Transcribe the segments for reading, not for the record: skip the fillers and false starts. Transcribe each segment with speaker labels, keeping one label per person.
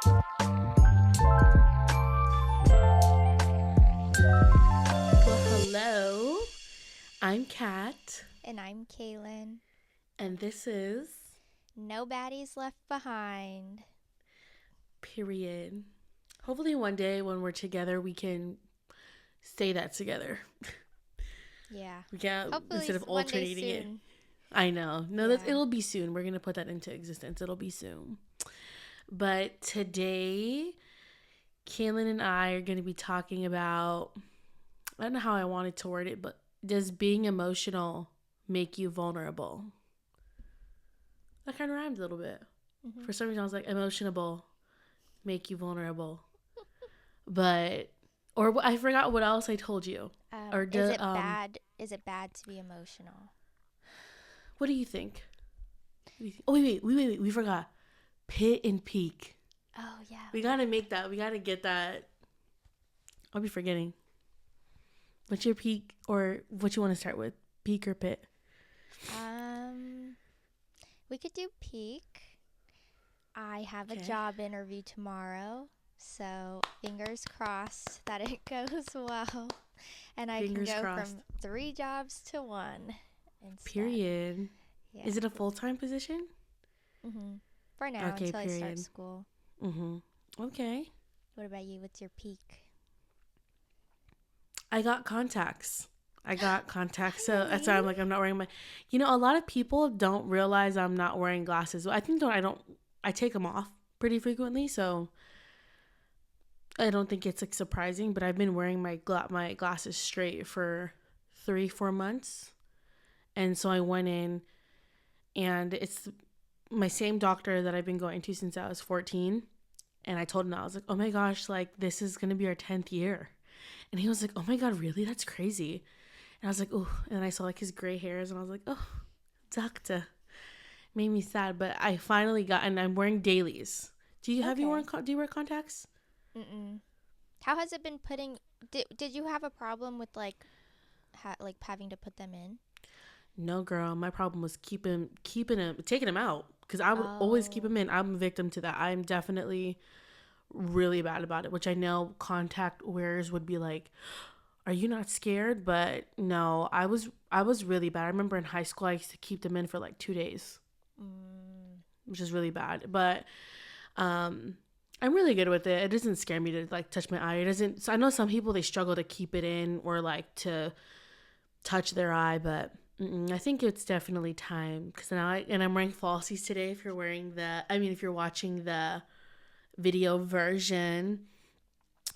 Speaker 1: Well, hello. I'm Kat,
Speaker 2: And I'm Kaelin.
Speaker 1: and this is
Speaker 2: No Baddies Left Behind.
Speaker 1: period. Hopefully, one day when we're together, we can say that together.
Speaker 2: Yeah.
Speaker 1: We can
Speaker 2: Hopefully
Speaker 1: instead of
Speaker 2: one day
Speaker 1: alternating it.
Speaker 2: soon.
Speaker 1: I know. No,
Speaker 2: Yeah.
Speaker 1: it'll be soon. We're gonna put that into existence. It'll be soon. But today, Kaylin and I are gonna be talking about. I don't know how I wanted to word it, but does being emotional make you vulnerable? That kind of rhymed a little bit.
Speaker 2: Mm-hmm.
Speaker 1: For some reason, I was like, emotionable, make you vulnerable. But, or I forgot what else I told you. Or
Speaker 2: Is it bad? Is it bad to be emotional?
Speaker 1: What do you think? Oh, wait. We forgot. Pit and peak.
Speaker 2: Oh yeah.
Speaker 1: We got to make that. We got to get that. I'll be forgetting. What's your peak or what you want to start with? Peak or pit?
Speaker 2: We could do peak. I have a
Speaker 1: Okay.
Speaker 2: job interview tomorrow, so fingers crossed that it goes well, and I
Speaker 1: Fingers
Speaker 2: can go
Speaker 1: crossed.
Speaker 2: from 3 jobs to 1 instead.
Speaker 1: Period.
Speaker 2: Yeah.
Speaker 1: Is it a full-time position?
Speaker 2: Mm-hmm. For now,
Speaker 1: Okay,
Speaker 2: until I start
Speaker 1: period.
Speaker 2: school.
Speaker 1: Okay.
Speaker 2: What about you? What's your peak?
Speaker 1: I got contacts. So
Speaker 2: Really?
Speaker 1: that's why I'm like, I'm not wearing my. You know, a lot of people don't realize I'm not wearing glasses. I think I take them off pretty frequently, so I don't think it's like surprising. But I've been wearing my glasses straight for 3-4 months, and so I went in, and it's my same doctor that I've been going to since I was 14, and I told him, I was like, oh my gosh, like this is gonna be our 10th year. And he was like, oh my God, really? That's crazy. And I was like, oh, and I saw like his gray hairs and I was like, oh, doctor. Made me sad, but I finally got, and I'm wearing dailies. Do you wear contacts?
Speaker 2: Mm-mm. How has it been putting? Did you have a problem with like having to put them in?
Speaker 1: No, girl. My problem was taking them out because I would always keep
Speaker 2: Oh.
Speaker 1: them in. I'm a victim to that. I'm definitely really bad about it, which I know contact wearers would be like, are you not scared? But no, I was really bad. I remember in high school I used to keep them in for like 2 days, which is really bad. But I'm really good with it. It doesn't scare me to like touch my eye. It doesn't. So I know some people they struggle to keep it in or like to touch their eye, but I think it's definitely time because I'm wearing falsies today. If you're watching the video version,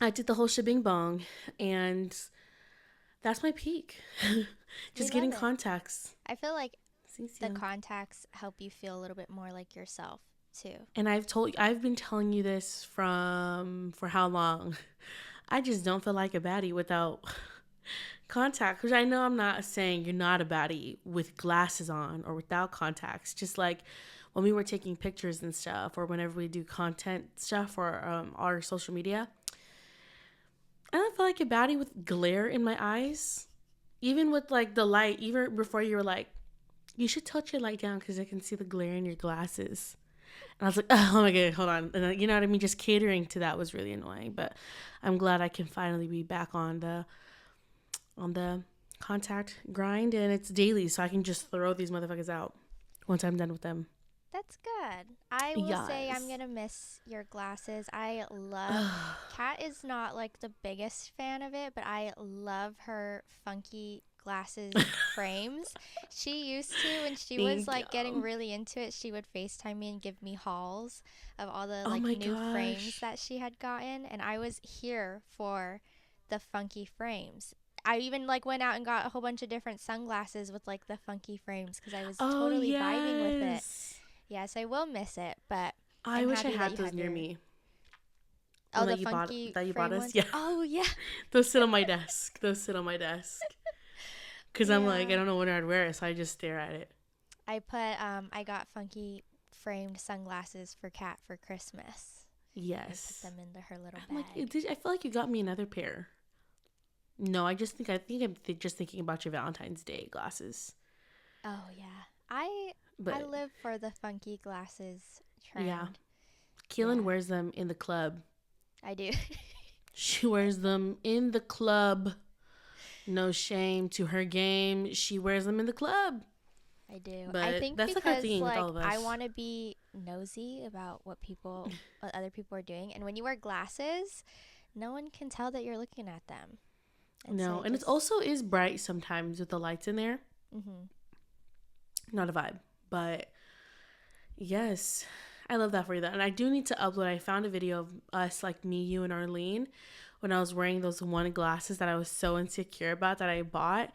Speaker 1: I did the whole shebang bong, and that's my peak. Just getting contacts.
Speaker 2: I feel like the contacts help you feel a little bit more like yourself too.
Speaker 1: And I've been telling you this for how long? I just don't feel like a baddie without contacts. Which I know I'm not saying you're not a baddie with glasses on or without contacts. Just like when we were taking pictures and stuff, or whenever we do content stuff for our social media, I don't feel like a baddie with glare in my eyes. Even with like the light, even before you were like, you should tilt your light down because I can see the glare in your glasses. And I was like, oh my God, hold on. And you know what I mean? Just catering to that was really annoying. But I'm glad I can finally be back on the contact grind, and it's daily, so I can just throw these motherfuckers out once I'm done with them.
Speaker 2: That's good. I will say I'm going to miss your glasses. Kat is not like the biggest fan of it, but I love her funky glasses frames. She used to, when she was like getting really into it, she would FaceTime me and give me hauls of all the like new frames that she had gotten, and I was here for the funky frames. I even like went out and got a whole bunch of different sunglasses with like the funky frames because I was totally vibing with it. Yes, I will miss it, but
Speaker 1: I wish I had those near me.
Speaker 2: Oh, the funky
Speaker 1: that you
Speaker 2: frame
Speaker 1: bought us?
Speaker 2: ones?
Speaker 1: Yeah.
Speaker 2: Oh, yeah.
Speaker 1: Those sit on my desk. Because I'm like, I don't know when I'd wear it, so I just stare at it.
Speaker 2: I got funky framed sunglasses for Kat for Christmas.
Speaker 1: Yes.
Speaker 2: I put them into her little
Speaker 1: I'm
Speaker 2: bag.
Speaker 1: I feel like you got me another pair. No, I think I'm just thinking about your Valentine's Day glasses.
Speaker 2: Oh, yeah. I live for the funky glasses trend.
Speaker 1: Yeah. Kaelin wears them in the club.
Speaker 2: I do.
Speaker 1: She wears them in the club. No shame to her game. She wears them in the club.
Speaker 2: I do.
Speaker 1: But
Speaker 2: I think
Speaker 1: that's
Speaker 2: because
Speaker 1: like our thing with all of us.
Speaker 2: I want to be nosy about what other people are doing, and when you wear glasses, no one can tell that you're looking at them.
Speaker 1: And no, so and it also is bright sometimes with the lights in there. Mm-hmm. Not a vibe, but yes, I love that for you. And I do need to upload. I found a video of us, like me, you, and Arlene, when I was wearing those one glasses that I was so insecure about that I bought.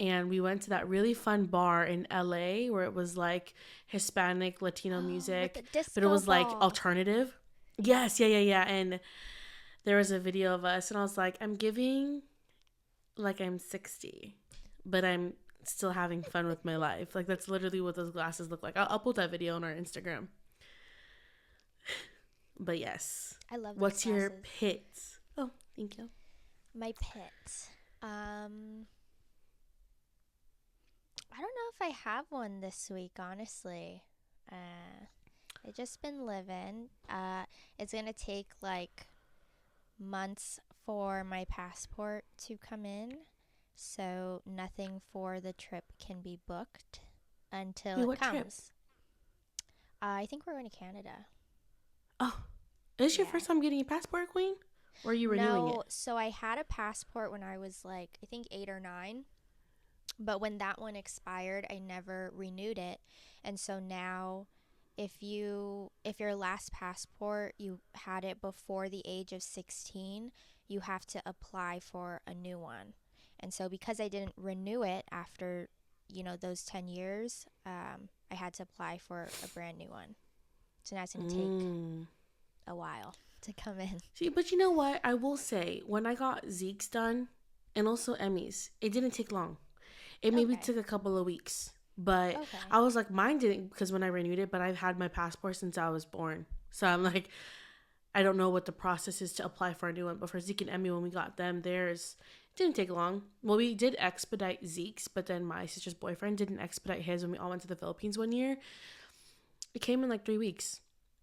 Speaker 1: And we went to that really fun bar in LA where it was like Hispanic, Latino music, but it was like alternative. Yes, yeah. And there was a video of us, and I was like, I'm giving like I'm 60, but I'm still having fun with my life. Like, that's literally what those glasses look like. I'll upload that video on our Instagram. But yes,
Speaker 2: I love those
Speaker 1: What's
Speaker 2: glasses.
Speaker 1: Your pits? Oh, thank you.
Speaker 2: My pits. I don't know if I have one this week, honestly. I've just been living. It's gonna take like months for my passport to come in, so nothing for the trip can be booked until it comes. Trip? I think we're going to Canada.
Speaker 1: Oh, is this your first time getting a passport, Queen? Or are you renewing it?
Speaker 2: No, so I had a passport when I was like, I think 8 or 9. But when that one expired, I never renewed it. And so now if your last passport, you had it before the age of 16, you have to apply for a new one. And so because I didn't renew it after, those 10 years, I had to apply for a brand new one. So now it's going to take a while to come in.
Speaker 1: See, but you know what? I will say, when I got Zeke's done, and also Emmy's, it didn't take long. It maybe took a couple of weeks. But I was like, mine didn't, because when I renewed it, but I've had my passport since I was born. So I'm like, I don't know what the process is to apply for a new one. But for Zeke and Emmy, when we got them, theirs didn't take long. Well, we did expedite Zeke's, but then my sister's boyfriend didn't expedite his when we all went to the Philippines one year. It came in like 3 weeks.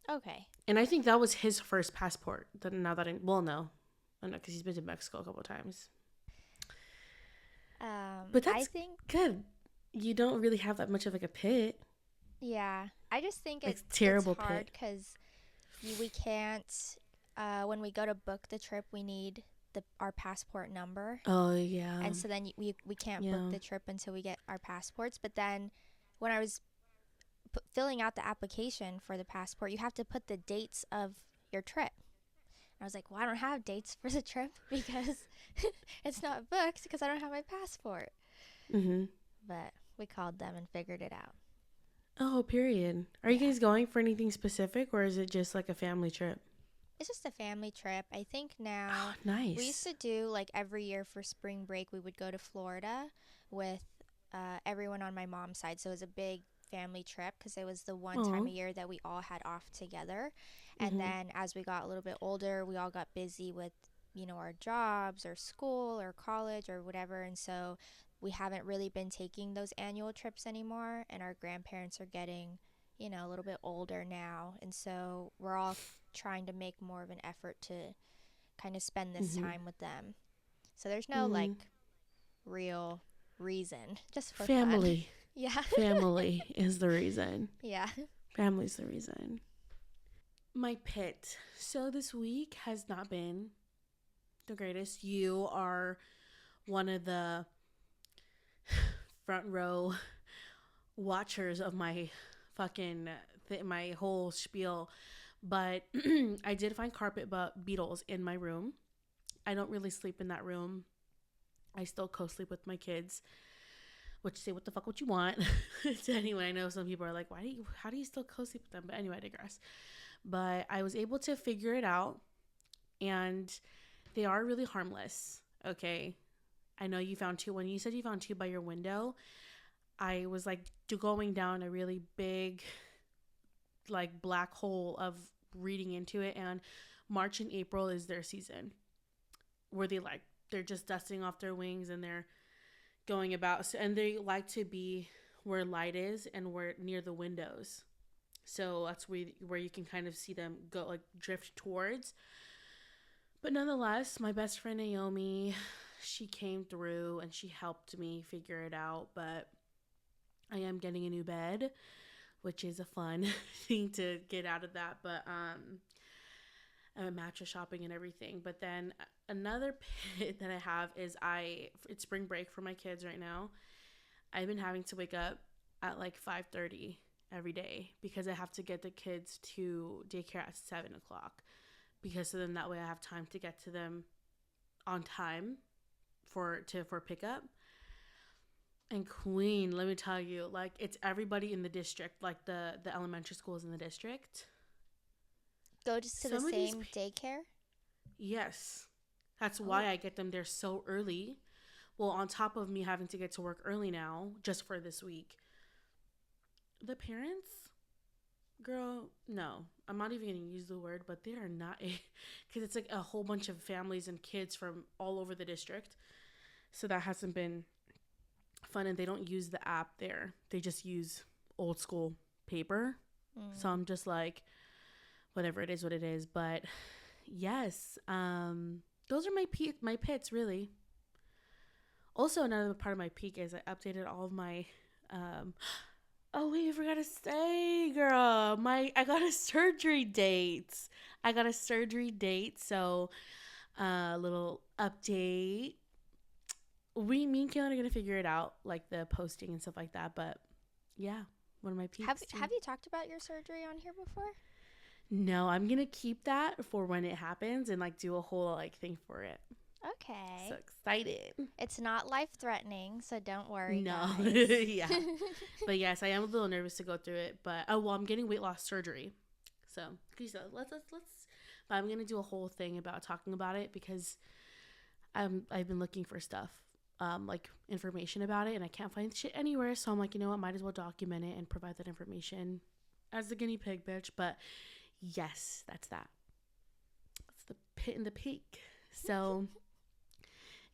Speaker 2: Okay.
Speaker 1: And I think that was his first passport. No. I know, because he's been to Mexico a couple of times. But that's good. You don't really have that much of like a pit.
Speaker 2: Yeah, I just think it's hard because we can't. When we go to book the trip, we need our passport number.
Speaker 1: Oh yeah.
Speaker 2: And so then we can't book the trip until we get our passports. But then when I was filling out the application for the passport, you have to put the dates of your trip. And I was like, well, I don't have dates for the trip because it's not booked because I don't have my passport. Mm-hmm. But we called them and figured it out.
Speaker 1: Oh, period. Are you guys going for anything specific, or is it just like a family trip?
Speaker 2: It's just a family trip. I think now.
Speaker 1: Oh, nice.
Speaker 2: We used to do like every year for spring break, we would go to Florida with everyone on my mom's side. So it was a big family trip because it was the one time a year that we all had off together. And then as we got a little bit older, we all got busy with, our jobs or school or college or whatever. And so we haven't really been taking those annual trips anymore. And our grandparents are getting, a little bit older now. And so we're all trying to make more of an effort to kind of spend this time with them. So there's no like real reason, just for
Speaker 1: family.
Speaker 2: Fun. Yeah.
Speaker 1: Family is the reason.
Speaker 2: Yeah.
Speaker 1: Family's the reason. My pit. So this week has not been the greatest. You are one of the front row watchers of my fucking my whole spiel. But I did find carpet beetles in my room. I don't really sleep in that room. I still co-sleep with my kids. Which, say what the fuck what you want. So anyway, I know some people are like, how do you still co-sleep with them? But anyway, I digress. But I was able to figure it out. And they are really harmless. Okay. I know you found 2. When you said you found 2 by your window, I was like going down a really big like black hole of reading into it. And March and April is their season. Where they're just dusting off their wings and they're going about, and they like to be where light is and where near the windows. So that's where you can kind of see them go, like, drift towards. But nonetheless, my best friend Naomi, she came through and she helped me figure it out. But I am getting a new bed, which is a fun thing to get out of that. But I'm mattress shopping and everything. But then another pit that I have is it's spring break for my kids right now. I've been having to wake up at like 5:30 every day because I have to get the kids to daycare at 7 o'clock, because so then that way I have time to get to them on time for pickup. And Queen, let me tell you, like, it's everybody in the district, like the elementary schools in the district.
Speaker 2: Go just to the same daycare?
Speaker 1: Yes. That's why I get them there so early. Well, on top of me having to get to work early now, just for this week. The parents, girl, no. I'm not even going to use the word, but they are not because it's like a whole bunch of families and kids from all over the district. So that hasn't been fun, and they don't use the app there. They just use old school paper. So I'm just like, whatever, it is what it is. But yes, those are my pits, really. Also, another part of my peak is I updated all of my oh wait, I forgot to say, girl, I got a surgery date. So little update. Me and Kaelin are gonna figure it out, like the posting and stuff like that. But yeah, one of my peaks.
Speaker 2: Have you talked about your surgery on here before?
Speaker 1: No, I'm gonna keep that for when it happens and like do a whole like thing for it.
Speaker 2: Okay.
Speaker 1: So excited.
Speaker 2: It's not life-threatening, so don't worry.
Speaker 1: No. Yeah. But yes, I am a little nervous to go through it. But I'm getting weight loss surgery. So let's. But I'm gonna do a whole thing about talking about it because I've been looking for stuff, like information about it, and I can't find shit anywhere. So I'm like, you know what? Might as well document it and provide that information as the guinea pig, bitch. But yes, that's that. That's the pit and the peak. So.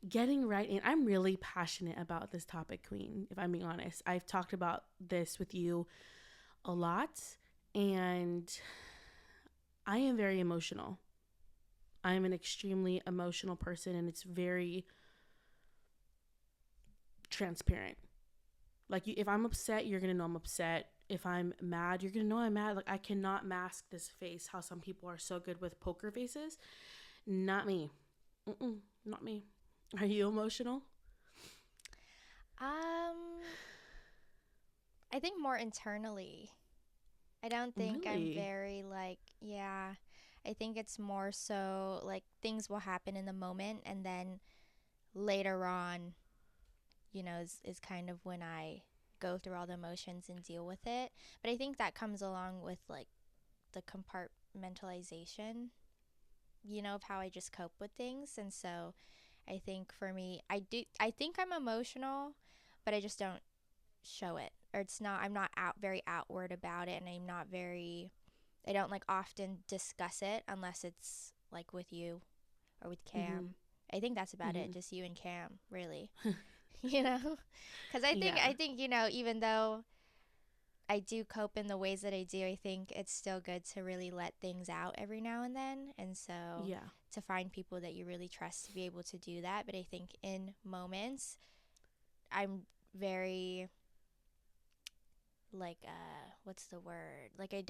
Speaker 1: Getting right in, I'm really passionate about this topic, Queen, if I'm being honest. I've talked about this with you a lot, and I am very emotional. I am an extremely emotional person, and it's very transparent. Like, if I'm upset, you're going to know I'm upset. If I'm mad, you're going to know I'm mad. Like, I cannot mask this face, how some people are so good with poker faces. Not me. Not me. Are you emotional?
Speaker 2: I think more internally. I don't think
Speaker 1: Really?
Speaker 2: I'm very like, yeah. I think it's more so like things will happen in the moment, and then later on, is kind of when I go through all the emotions and deal with it. But I think that comes along with like the compartmentalization, of how I just cope with things. And so I think for me, I think I'm emotional, but I just don't show it. Or I'm not very outward about it, and I don't like often discuss it unless it's like with you or with Cam. Mm-hmm. I think that's about it, just you and Cam, really. Because I think, even though I do cope in the ways that I do, I think it's still good to really let things out every now and then. And so to find people that you really trust to be able to do that. But I think in moments, I'm very, like, what's the word? Like, I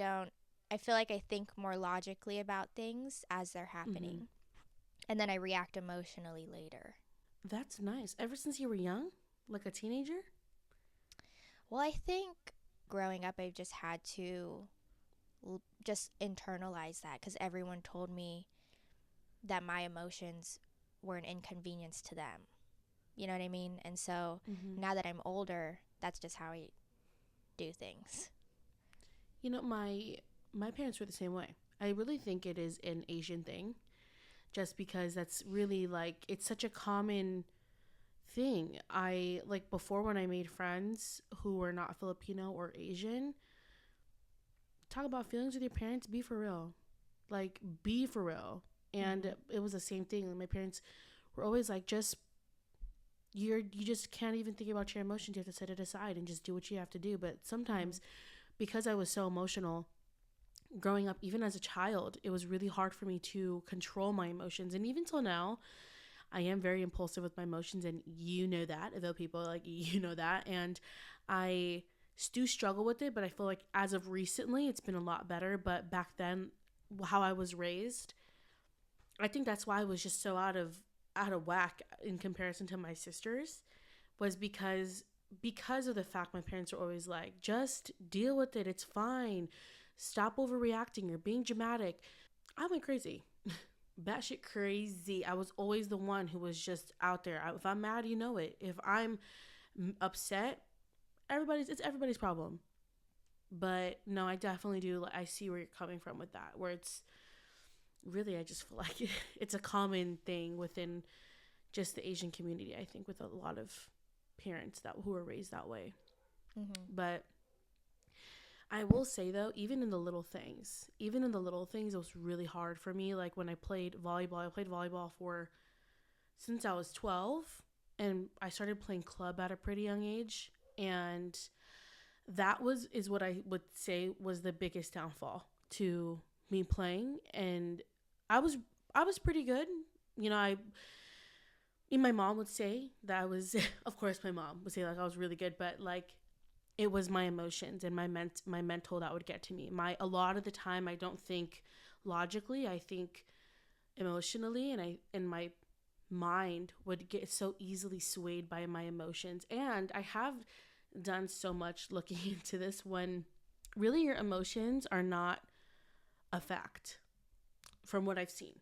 Speaker 2: feel like I think more logically about things as they're happening. And then I react emotionally later.
Speaker 1: That's nice. Ever since you were young? Like a teenager?
Speaker 2: Well, I think growing up, I've just had to just internalize that because everyone told me that my emotions were an inconvenience to them. You know what I mean? And so now that I'm older, that's just how I do things.
Speaker 1: My parents were the same way. I really think it is an Asian thing, just because that's really like, it's such a common thing. I like, before, when I made friends who were not Filipino or Asian, talk about feelings with your parents, be for real. Like, be for real. And it was the same thing. My parents were always like, you just can't even think about your emotions. You have to set it aside and just do what you have to do. But sometimes, because I was so emotional, growing up, even as a child, it was really hard for me to control my emotions. And even till now, I am very impulsive with my emotions, and you know that. Though people like you know that, and I do struggle with it. But I feel like as of recently, it's been a lot better. But back then, how I was raised, I think that's why I was just so out of whack in comparison to my sisters, was because of the fact my parents were always like, just deal with it, it's fine, stop overreacting, you're being dramatic. I went crazy. Batshit crazy. I was always the one who was just out there. If I'm mad, you know it. If I'm upset, it's everybody's problem. But no, I definitely do. I see where you're coming from with that. Where it's really, I just feel like it's a common thing within just the Asian community. I think with a lot of parents who are raised that way. Mm-hmm. But I will say though, even in the little things, it was really hard for me. Like when I played volleyball since I was 12, and I started playing club at a pretty young age, and that is what I would say was the biggest downfall to me playing. And I was pretty good, you know. My mom would say that I was, of course, my mom would say like I was really good, but like it was my emotions and my mental that would get to me. A lot of the time, I don't think logically. I think emotionally, and my mind would get so easily swayed by my emotions. And I have done so much looking into this, when really your emotions are not a fact. From what I've seen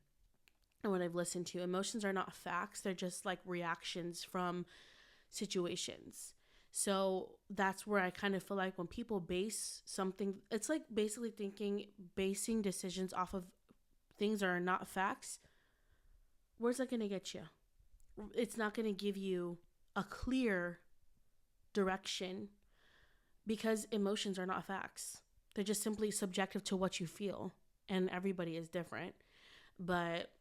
Speaker 1: and what I've listened to, emotions are not facts. They're just like reactions from situations. So that's where I kind of feel like when people base something, it's like basically basing decisions off of things that are not facts. Where's that going to get you? It's not going to give you a clear direction, because emotions are not facts. They're just simply subjective to what you feel, and everybody is different. But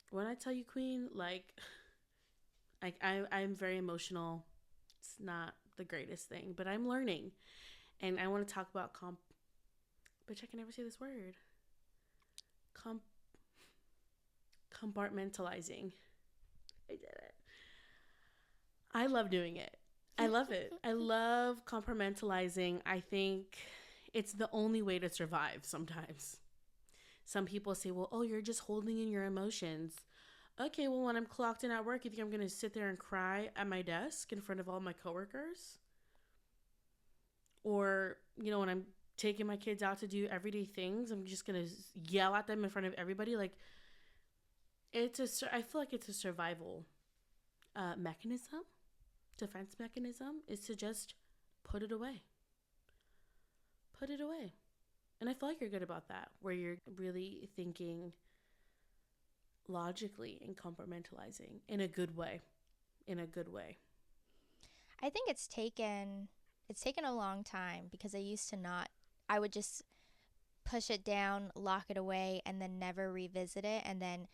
Speaker 1: when I tell you, Queen, like I'm very emotional. It's not the greatest thing, but I'm learning. And I want to talk about bitch, I can never say this word. Compartmentalizing. I did it. I love doing it. I love it. I love compartmentalizing. I think it's the only way to survive sometimes. Some people say, well, oh, you're just holding in your emotions. Okay, well, when I'm clocked in at work, you think I'm going to sit there and cry at my desk in front of all my coworkers? Or, when I'm taking my kids out to do everyday things, I'm just going to yell at them in front of everybody? Like, I feel like it's a survival mechanism, defense mechanism, is to just put it away. Put it away. And I feel like you're good about that, where you're really thinking logically and compartmentalizing in a good way.
Speaker 2: I think it's taken a long time, because I would just push it down, lock it away, and then never revisit it. And then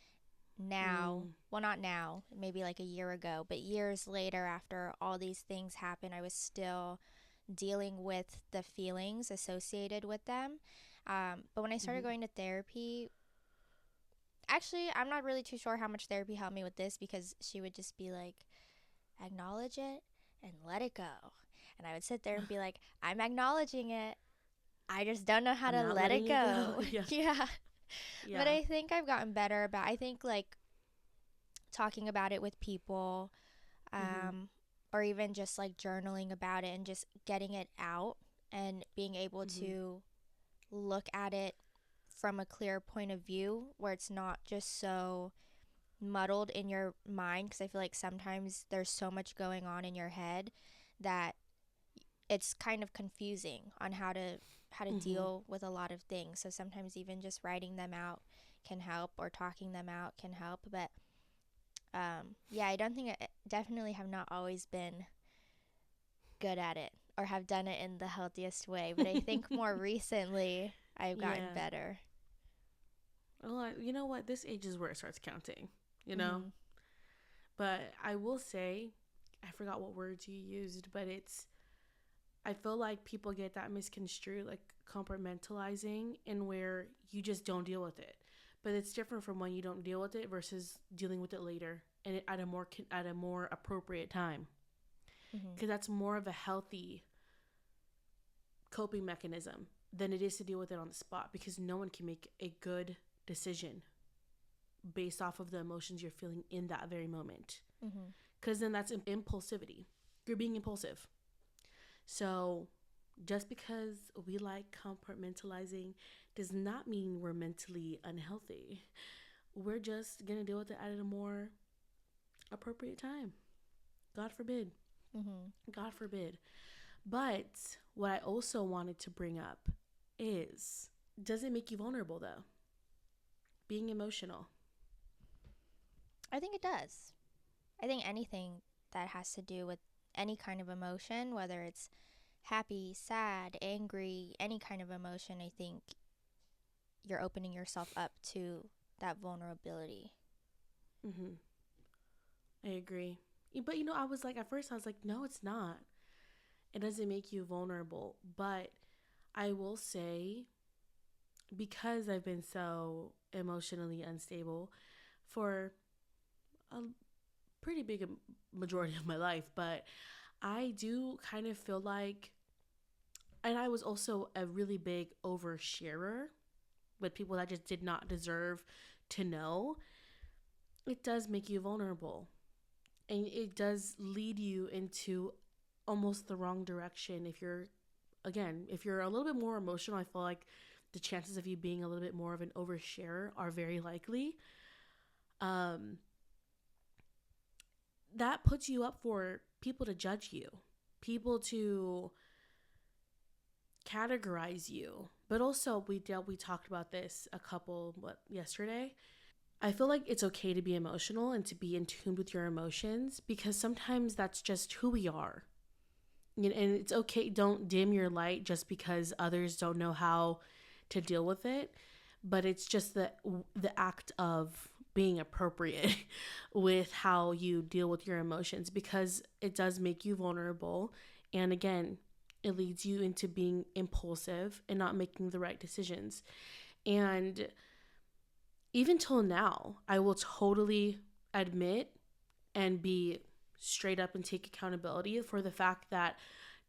Speaker 2: now, well, not now, maybe like a year ago, but years later, after all these things happened, I was still dealing with the feelings associated with them. But when I started going to therapy, actually, I'm not really too sure how much therapy helped me with this, because she would just be like, acknowledge it and let it go. And I would sit there and be like, I'm acknowledging it, I just don't know how to let it go. Yeah. But I think I've gotten better about, I think like talking about it with people, or even just like journaling about it and just getting it out and being able to look at it from a clear point of view, where it's not just so muddled in your mind. Because I feel like sometimes there's so much going on in your head that it's kind of confusing on how to deal with a lot of things. So sometimes even just writing them out can help, or talking them out can help. But I don't think I definitely have not always been good at it or have done it in the healthiest way. But I think more recently I've gotten better.
Speaker 1: Well, you know what? This age is where it starts counting, But I will say, I forgot what words you used, but it's I feel like people get that misconstrued, like compartmentalizing, and where you just don't deal with it. But it's different from when you don't deal with it versus dealing with it later and at a more appropriate time. Because that's more of a healthy coping mechanism than it is to deal with it on the spot, because no one can make a good decision based off of the emotions you're feeling in that very moment. Because then that's impulsivity. You're being impulsive. So just because we like compartmentalizing does not mean we're mentally unhealthy. We're just going to deal with it at a more appropriate time. God forbid. God forbid. But what I also wanted to bring up is, does it make you vulnerable though? Being emotional.
Speaker 2: I think it does. I think anything that has to do with any kind of emotion, whether it's happy, sad, angry, any kind of emotion, I think you're opening yourself up to that vulnerability.
Speaker 1: I agree. But I was like, at first I was like, no, it's not. It doesn't make you vulnerable. But I will say, because I've been so emotionally unstable for a pretty big majority of my life, but I do kind of feel like, and I was also a really big oversharer with people that just did not deserve to know. It does make you vulnerable, and it does lead you into almost the wrong direction. If you're a little bit more emotional, I feel like the chances of you being a little bit more of an oversharer are very likely. That puts you up for people to judge you, people to categorize you. But also, we talked about this yesterday. I feel like it's okay to be emotional and to be in tune with your emotions, because sometimes that's just who we are. And it's okay. Don't dim your light just because others don't know how to deal with it. But it's just the act of being appropriate with how you deal with your emotions, because it does make you vulnerable. And again, it leads you into being impulsive and not making the right decisions. And even till now, I will totally admit and be straight up and take accountability for the fact that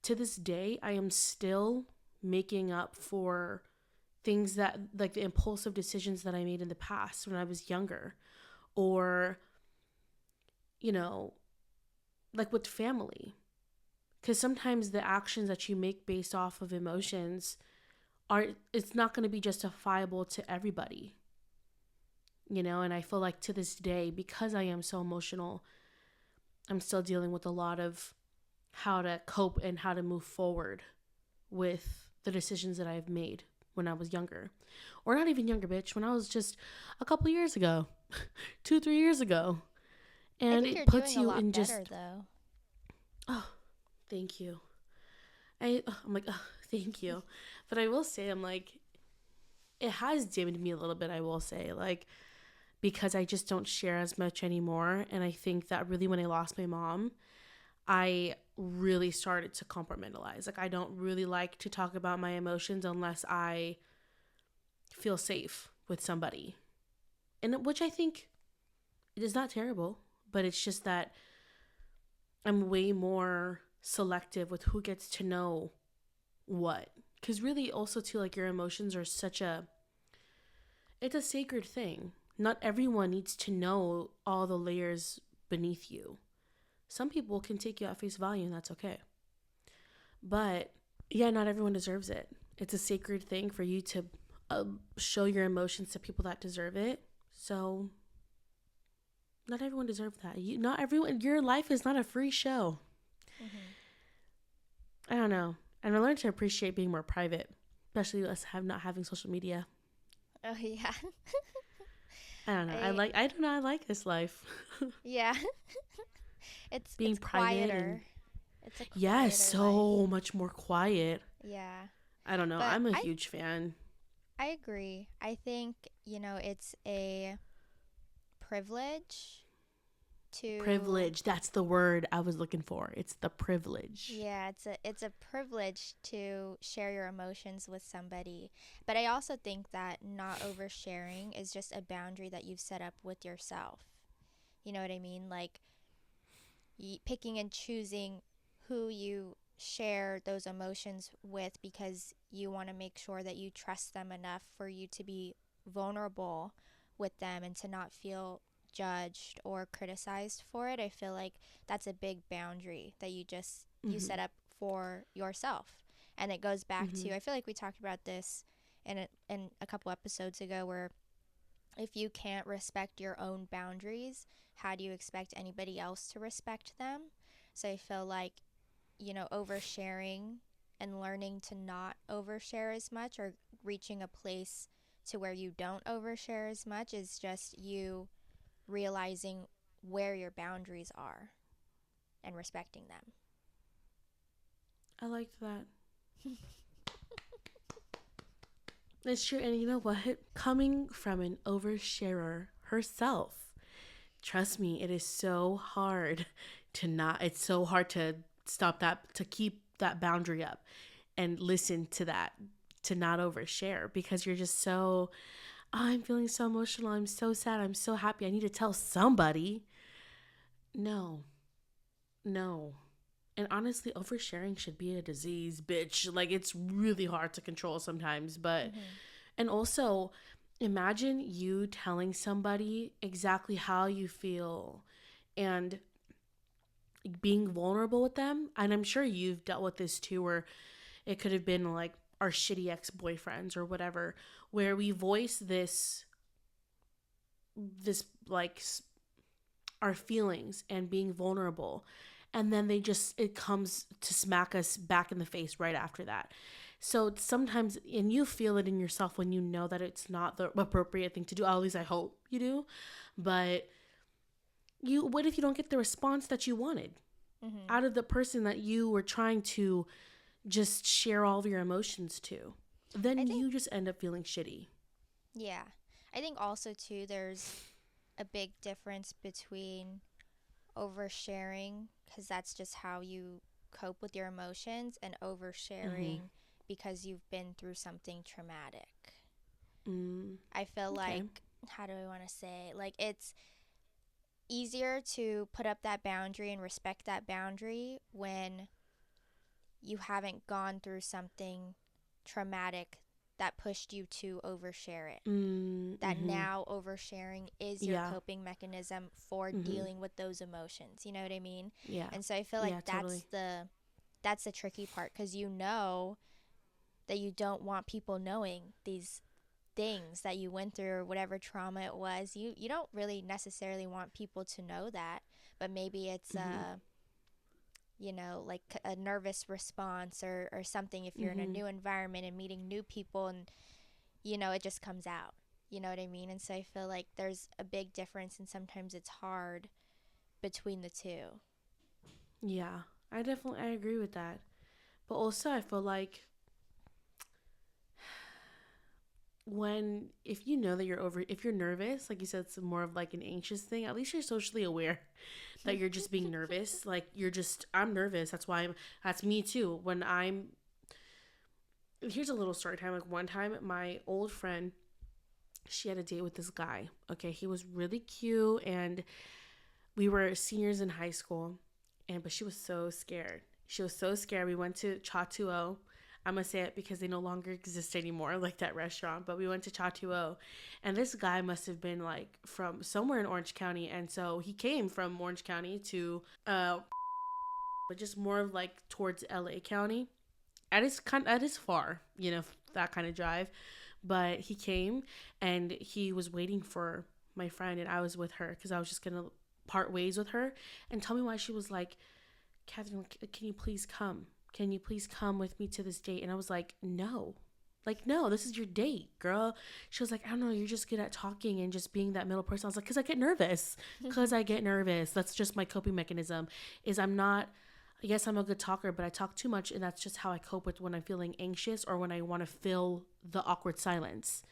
Speaker 1: to this day, I am still making up for things that, like the impulsive decisions that I made in the past when I was younger, or, like with family. Because sometimes the actions that you make based off of emotions it's not going to be justifiable to everybody. And I feel like to this day, because I am so emotional, I'm still dealing with a lot of how to cope and how to move forward with the decisions that I've made when I was younger. Or not even younger, bitch, when I was just a couple years ago, 2-3 years ago. And it puts you in just
Speaker 2: better, though.
Speaker 1: Oh, thank you. I'm like, oh, thank you. But I will say, I'm like, it has dimmed me a little bit, I will say, like, because I just don't share as much anymore. And I think that really when I lost my mom, I really started to compartmentalize. Like, I don't really like to talk about my emotions unless I feel safe with somebody. And which I think it is not terrible, but it's just that I'm way more selective with who gets to know what. Because really also too, like, your emotions are it's a sacred thing. Not everyone needs to know all the layers beneath you. Some people can take you at face value, and that's okay. But yeah, not everyone deserves it. It's a sacred thing for you to show your emotions to people that deserve it. So not everyone deserves that. Not everyone. Your life is not a free show. I don't know. And I learned to appreciate being more private, especially us not having social media.
Speaker 2: Oh yeah.
Speaker 1: I don't know. I like this life.
Speaker 2: Yeah. It's
Speaker 1: being private quieter.
Speaker 2: It's a quieter
Speaker 1: so
Speaker 2: life.
Speaker 1: Much more quiet.
Speaker 2: Yeah.
Speaker 1: I don't know. But I'm a huge fan.
Speaker 2: I agree. I think, it's a privilege to
Speaker 1: privilege. That's the word I was looking for. It's the privilege.
Speaker 2: Yeah, it's a privilege to share your emotions with somebody. But I also think that not oversharing is just a boundary that you've set up with yourself. You know what I mean? Like picking and choosing who you share those emotions with because you want to make sure that you trust them enough for you to be vulnerable with them and to not feel judged or criticized for it. I feel like that's a big boundary that you set up for yourself. And it goes back to, I feel like we talked about this in a couple episodes ago, where if you can't respect your own boundaries, how do you expect anybody else to respect them? So I feel like, oversharing and learning to not overshare as much, or reaching a place to where you don't overshare as much, is just you realizing where your boundaries are and respecting them.
Speaker 1: I liked that. It's true. And you know what? Coming from an oversharer herself, trust me, it is so hard it's so hard to stop that, to keep that boundary up and listen to that, to not overshare, because you're just so, I'm feeling so emotional. I'm so sad. I'm so happy. I need to tell somebody. No. And honestly, oversharing should be a disease, bitch. Like, it's really hard to control sometimes. But, and also, imagine you telling somebody exactly how you feel and being vulnerable with them. And I'm sure you've dealt with this too, where it could have been like our shitty ex-boyfriends or whatever, where we voice this like our feelings and being vulnerable, and then it comes to smack us back in the face right after that. So sometimes, and you feel it in yourself when you know that it's not the appropriate thing to do. At least I hope you do. But what if you don't get the response that you wanted out of the person that you were trying to just share all of your emotions to? Then you just end up feeling shitty.
Speaker 2: Yeah. I think also too, there's a big difference between oversharing, because that's just how you cope with your emotions, and oversharing because you've been through something traumatic. I feel like, how do I want to say, like, it's easier to put up that boundary and respect that boundary when you haven't gone through something traumatic that pushed you to overshare it. That now oversharing is your coping mechanism for dealing with those emotions. You know what I mean?
Speaker 1: Yeah.
Speaker 2: And so I feel like
Speaker 1: totally.
Speaker 2: that's the tricky part, because you know that you don't want people knowing these things that you went through, or whatever trauma it was. You don't really necessarily want people to know that, but maybe it's like a nervous response or something, if you're in a new environment and meeting new people, and it just comes out. You know what I mean? And so I feel like there's a big difference, and sometimes it's hard between the two.
Speaker 1: Yeah, I agree with that. But also I feel like if you know that if you're nervous, like you said, it's more of like an anxious thing, at least you're socially aware that you're just being nervous. Like, I'm nervous. That's me too. Here's a little story time. Like, one time, my old friend, she had a date with this guy. Okay. He was really cute, and we were seniors in high school, but she was so scared. We went to Xoxo. I'm going to say it because they no longer exist anymore, like that restaurant. But we went to Xoxo, and this guy must have been like from somewhere in Orange County. And so he came from Orange County to, but just more of like towards LA County. That is far, that kind of drive. But he came, and he was waiting for my friend, and I was with her because I was just going to part ways with her. And tell me why she was like, Catherine, can you please come? Can you please come with me to this date? And I was like, no. Like, no, this is your date, girl. She was like, I don't know, you're just good at talking and just being that middle person. I was like, because I get nervous. That's just my coping mechanism. Yes, I'm a good talker, but I talk too much, and that's just how I cope with when I'm feeling anxious or when I want to fill the awkward silence.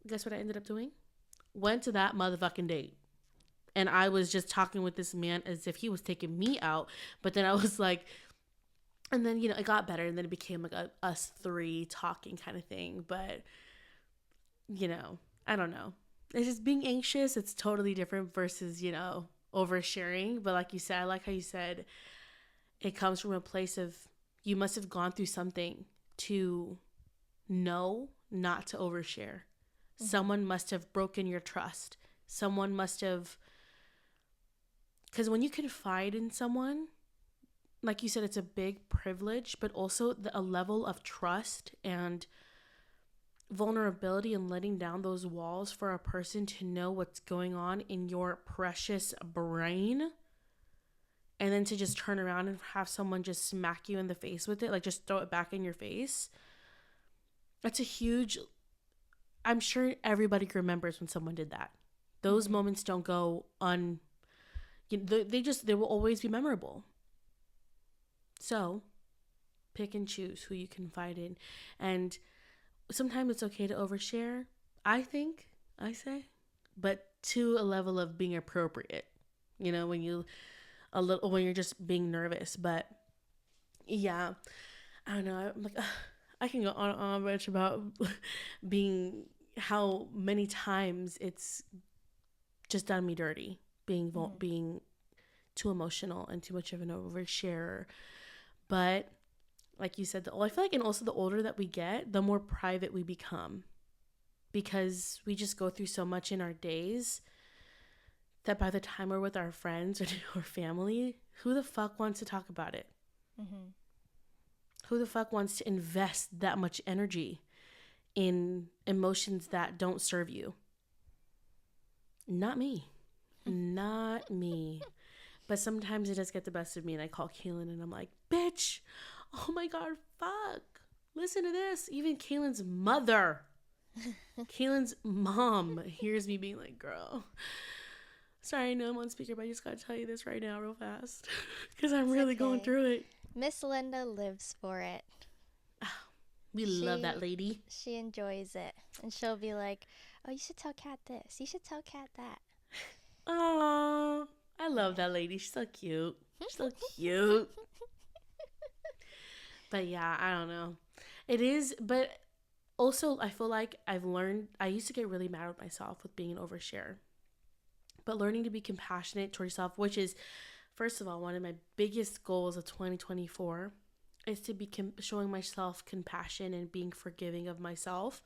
Speaker 1: Guess what I ended up doing? Went to that motherfucking date. and I was just talking with this man as if he was taking me out. But then I was like, and then, it got better, and then it became like a us three talking kind of thing. But, I don't know. It's just being anxious. It's totally different versus, oversharing. But like you said, I like how you said it comes from a place of you must have gone through something to know not to overshare. Mm-hmm. Someone must have broken your trust. Someone must have, because when you confide in someone, like you said, it's a big privilege, but also a level of trust and vulnerability and letting down those walls for a person to know what's going on in your precious brain, and then to just turn around and have someone just smack you in the face with it, like just throw it back in your face. That's a huge, I'm sure everybody remembers when someone did that. Those mm-hmm. moments don't go they will always be memorable. So pick and choose who you confide in. And sometimes it's okay to overshare, I say, but to a level of being appropriate, when you're just being nervous. But yeah, I don't know. I'm like, I can go on and on much about being, how many times it's just done me dirty, being too emotional and too much of an oversharer. But like you said, I feel like, and also the older that we get, the more private we become, because we just go through so much in our days that by the time we're with our friends or our family, who the fuck wants to talk about it? Mm-hmm. Who the fuck wants to invest that much energy in emotions that don't serve you? Not me. Not me. But sometimes it does get the best of me, and I call Kaelin and I'm like, bitch, oh my God, fuck. Listen to this. Even Kaelin's mother, Kaelin's mom hears me being like, girl, sorry, I know I'm on speaker, but I just got to tell you this right now real fast because I'm really going through it.
Speaker 2: Miss Linda lives for it.
Speaker 1: We love that lady.
Speaker 2: She enjoys it. And she'll be like, oh, you should tell Kat this. You should tell Kat that.
Speaker 1: Oh, I love that lady. She's so cute. She's so cute. But yeah, I don't know. It is, but also I feel like I've learned, I used to get really mad with myself with being an overshare. But learning to be compassionate toward yourself, which is, first of all, one of my biggest goals of 2024, is to be showing myself compassion and being forgiving of myself.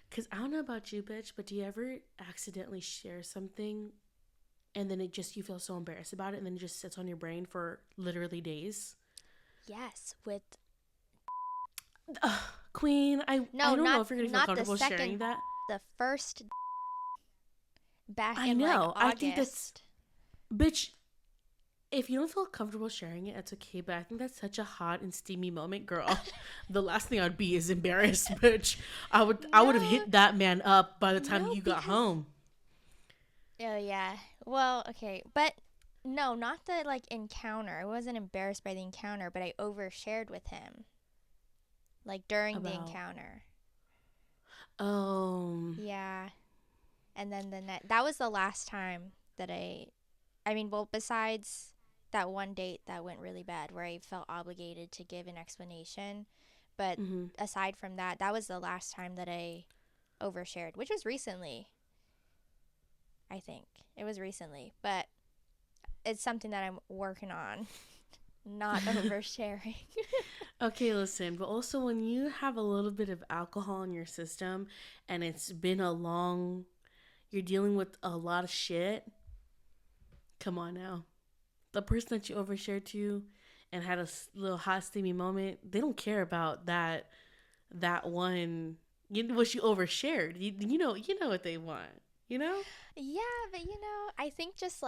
Speaker 1: Because I don't know about you, bitch, but do you ever accidentally share something and then you feel so embarrassed about it and then it just sits on your brain for literally days?
Speaker 2: Yes, with...
Speaker 1: Queen, I don't know if you're going to feel comfortable sharing that.
Speaker 2: The first back
Speaker 1: I
Speaker 2: in
Speaker 1: know.
Speaker 2: August.
Speaker 1: I think that's... Bitch, if you don't feel comfortable sharing it, that's okay. But I think that's such a hot and steamy moment, girl. The last thing I'd be is embarrassed, bitch. I would have hit that man up by the time you got home.
Speaker 2: Oh, yeah. Well, okay. But no, not the encounter. I wasn't embarrassed by the encounter, but I overshared with him. During the encounter.
Speaker 1: Oh.
Speaker 2: Yeah. And then that was the last time that besides that one date that went really bad where I felt obligated to give an explanation. But aside from that, that was the last time that I overshared, which was recently. I think it was recently, but it's something that I'm working on. Not oversharing.
Speaker 1: Okay, listen, but also when you have a little bit of alcohol in your system and it's been you're dealing with a lot of shit, come on now. The person that you overshared to and had a little hot steamy moment, they don't care about that one, what you overshared. You know what they want,
Speaker 2: Yeah, but I think just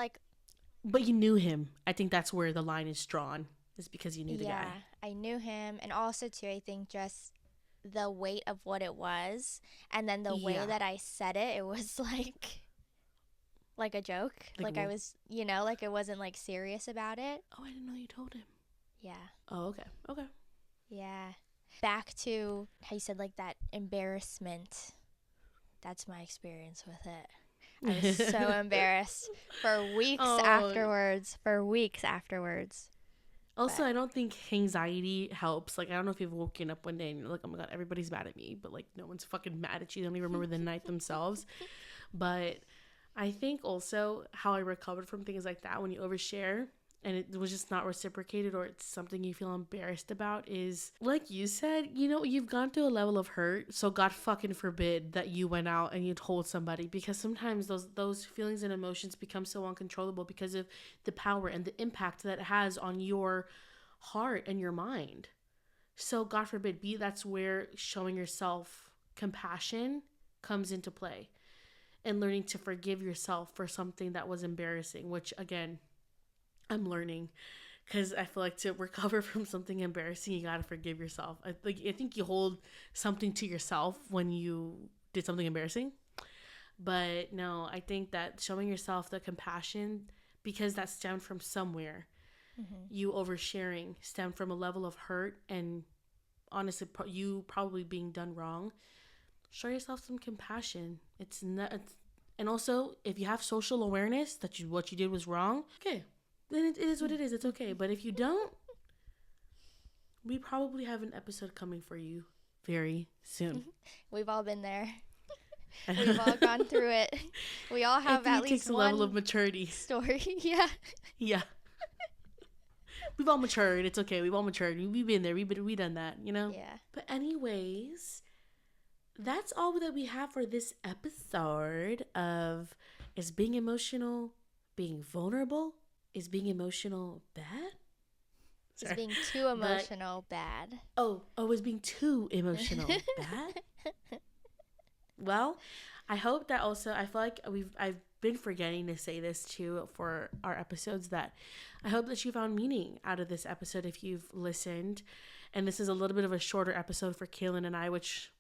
Speaker 1: But you knew him. I think that's where the line is drawn, is because you knew the guy.
Speaker 2: Yeah, I knew him. And also, too, I think just the weight of what it was. And then the way that I said it, it was like a joke. I was, it wasn't serious about it.
Speaker 1: Oh, I didn't know you told him.
Speaker 2: Yeah.
Speaker 1: Oh, okay.
Speaker 2: Yeah. Back to how you said that embarrassment. That's my experience with it. I was so embarrassed for weeks afterwards.
Speaker 1: Also, I don't think anxiety helps. Like, I don't know if you've woken up one day and you're like, oh my God, everybody's mad at me. But, like, no one's fucking mad at you. They don't even remember the night themselves. But I think also how I recovered from things like that when you overshare and it was just not reciprocated or it's something you feel embarrassed about is, like you said, you know, you've gone through a level of hurt. So God fucking forbid that you went out and you told somebody, because sometimes those feelings and emotions become so uncontrollable because of the power and the impact that it has on your heart and your mind. So God forbid, that's where showing yourself compassion comes into play and learning to forgive yourself for something that was embarrassing, which again, I'm learning, because I feel like to recover from something embarrassing, you gotta forgive yourself. I think you hold something to yourself when you did something embarrassing. But no, I think that showing yourself the compassion, because that stemmed from somewhere. Mm-hmm. You oversharing stemmed from a level of hurt and honestly, you probably being done wrong. Show yourself some compassion. And also, if you have social awareness that what you did was wrong, okay. Then it is what it is. It's okay. But if you don't, we probably have an episode coming for you very soon.
Speaker 2: We've all been there. We've all gone through it. We all have at least one
Speaker 1: level of maturity
Speaker 2: story. Yeah.
Speaker 1: Yeah. We've all matured. It's okay. We've all matured. We've been there. We've done that, you know?
Speaker 2: Yeah.
Speaker 1: But anyways, that's all that we have for this episode of Is Being Emotional Being Vulnerable? Is being emotional bad?
Speaker 2: Sorry. Is being too emotional bad?
Speaker 1: Is being too emotional bad? Well, I hope that also, I feel like I've been forgetting to say this too for our episodes, that I hope that you found meaning out of this episode if you've listened. And this is a little bit of a shorter episode for Kaelin and I, which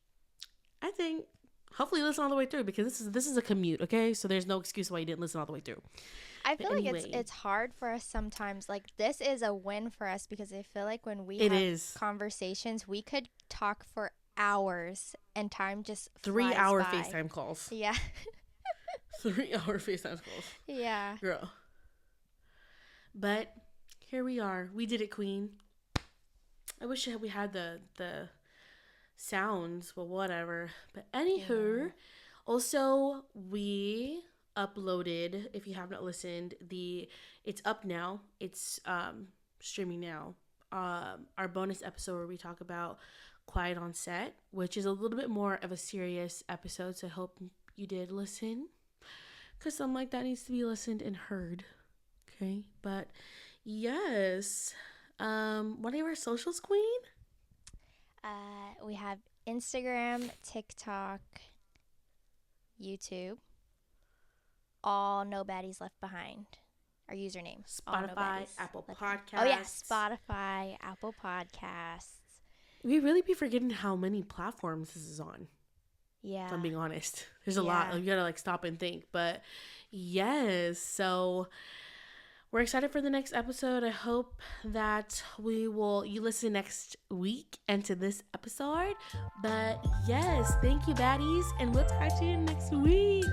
Speaker 1: I think hopefully listen all the way through, because this is a commute, okay? So there's no excuse why you didn't listen all the way through.
Speaker 2: I feel like it's hard for us sometimes. Like, this is a win for us because I feel like when we have conversations, we could talk for hours and time just
Speaker 1: 3 hour FaceTime calls.
Speaker 2: Yeah.
Speaker 1: 3 hour FaceTime calls.
Speaker 2: Yeah.
Speaker 1: Girl. But here we are. We did it, queen. I wish we had the sounds, but whatever. But anywho, also we uploaded, if you have not listened, it's up now. It's streaming now. Our bonus episode where we talk about Quiet on Set, which is a little bit more of a serious episode. So I hope you did listen, because something like that needs to be listened and heard. Okay, but yes. What are our socials, queen?
Speaker 2: We have Instagram, TikTok, YouTube. All No Baddies Left Behind. Our username.
Speaker 1: Spotify, Apple Podcasts.
Speaker 2: Oh, yeah. Spotify, Apple Podcasts.
Speaker 1: We really be forgetting how many platforms this is on.
Speaker 2: Yeah.
Speaker 1: If I'm being honest. There's a lot. You gotta stop and think. But yes. So we're excited for the next episode. I hope that you listen next week and to this episode. But yes, thank you, baddies. And we'll talk to you next week.